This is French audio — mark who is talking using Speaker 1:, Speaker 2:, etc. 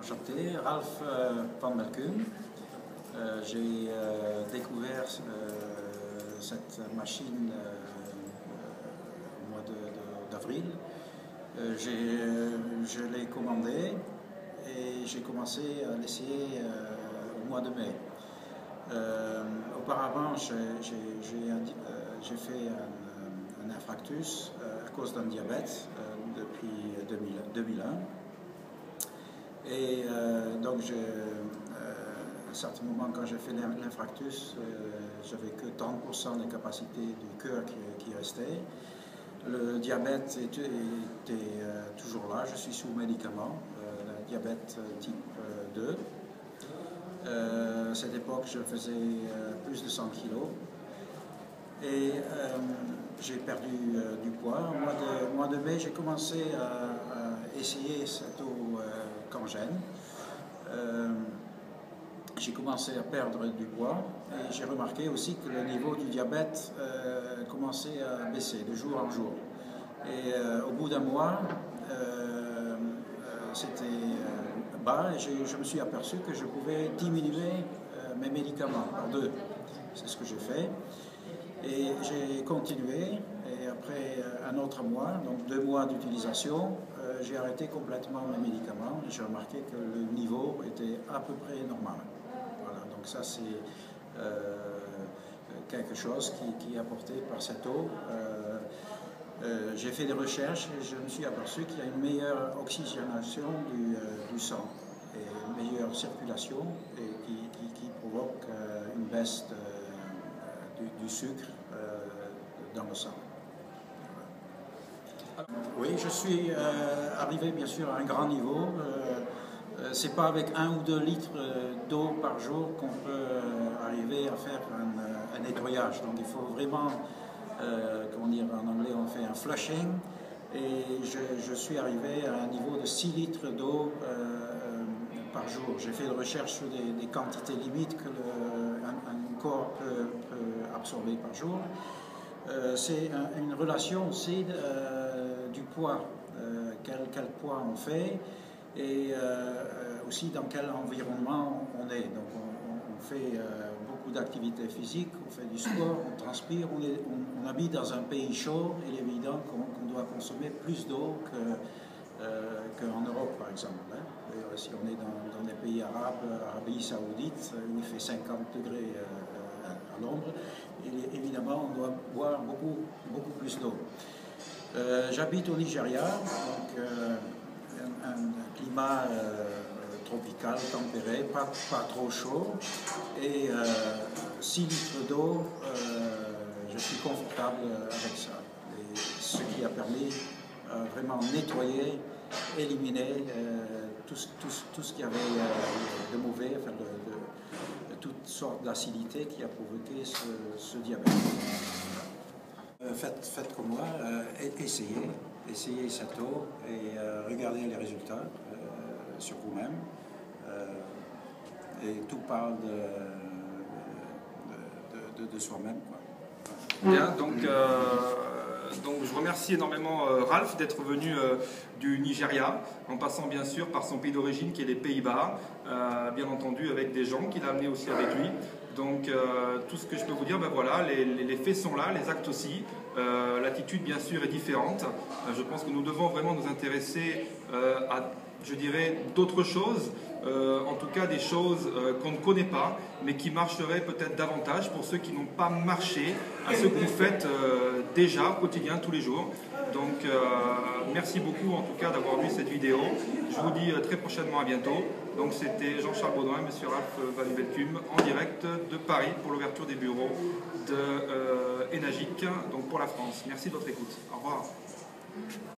Speaker 1: Enchanté, Ralph van Belkum. J'ai découvert cette machine au mois d'avril. Je l'ai commandée et j'ai commencé à l'essayer au mois de mai. Auparavant, j'ai fait un infarctus à cause d'un diabète depuis 2001. Et donc, à un certain moment, quand j'ai fait l'infarctus, j'avais que 30% des capacités du cœur qui restaient. Le diabète était toujours là, je suis sous médicaments, diabète type 2. À cette époque, je faisais plus de 100 kilos et j'ai perdu du poids. Au mois de mai, j'ai commencé à essayer cette eau Cangène. J'ai commencé à perdre du poids et j'ai remarqué aussi que le niveau du diabète commençait à baisser de jour en jour. Et au bout d'un mois, c'était bas et je me suis aperçu que je pouvais diminuer mes médicaments par 2. C'est ce que j'ai fait. Et j'ai continué et après un autre mois, donc 2 mois d'utilisation, j'ai arrêté complètement mes médicaments et j'ai remarqué que le niveau était à peu près normal. Voilà, donc ça c'est quelque chose qui est apporté par cette eau. J'ai fait des recherches et je me suis aperçu qu'il y a une meilleure oxygénation du sang et une meilleure circulation et qui provoque une baisse du sucre dans le sang. Oui, je suis arrivé bien sûr à un grand niveau. C'est pas avec 1 ou 2 litres d'eau par jour qu'on peut arriver à faire un nettoyage. Donc il faut vraiment, comment dire en anglais, on fait un flushing. Et je suis arrivé à un niveau de 6 litres d'eau par jour. J'ai fait des recherches sur des quantités limites que un corps peut absorber par jour. C'est une relation aussi du poids, quel poids on fait et aussi dans quel environnement on est. Donc on fait beaucoup d'activités physiques, on fait du sport, on transpire, on habite dans un pays chaud. Il est évident qu'on doit consommer plus d'eau qu'en Europe par exemple. Si on est dans des pays arabes, Arabie Saoudite, où il fait 50 degrés à l'ombre, évidemment on doit boire beaucoup plus d'eau. J'habite au Nigeria, donc un climat tropical, tempéré, pas trop chaud, et 6 litres d'eau, je suis confortable avec ça. Et ce qui a permis vraiment nettoyer, éliminer tout ce qu'il y avait de mauvais, enfin toutes sortes d'acidité qui a provoqué ce diabète. Faites comme moi, essayez cette eau et regardez les résultats sur vous-même. Et tout parle de soi-même.
Speaker 2: Bien, donc je remercie énormément Ralph d'être venu du Nigeria, en passant bien sûr par son pays d'origine qui est les Pays-Bas, bien entendu avec des gens qu'il a amenés aussi avec lui. Donc tout ce que je peux vous dire, ben voilà, les faits sont là, les actes aussi. L'attitude bien sûr est différente. Je pense que nous devons vraiment nous intéresser à, je dirais, d'autres choses, en tout cas des choses qu'on ne connaît pas, mais qui marcheraient peut-être davantage pour ceux qui n'ont pas marché à ce que vous faites déjà au quotidien, tous les jours. Donc merci beaucoup en tout cas d'avoir vu cette vidéo. Je vous dis très prochainement à bientôt. Donc c'était Jean-Charles Baudouin, Monsieur Ralph van Belkum, en direct de Paris pour l'ouverture des bureaux de Enagic, donc pour la France. Merci de votre écoute. Au revoir.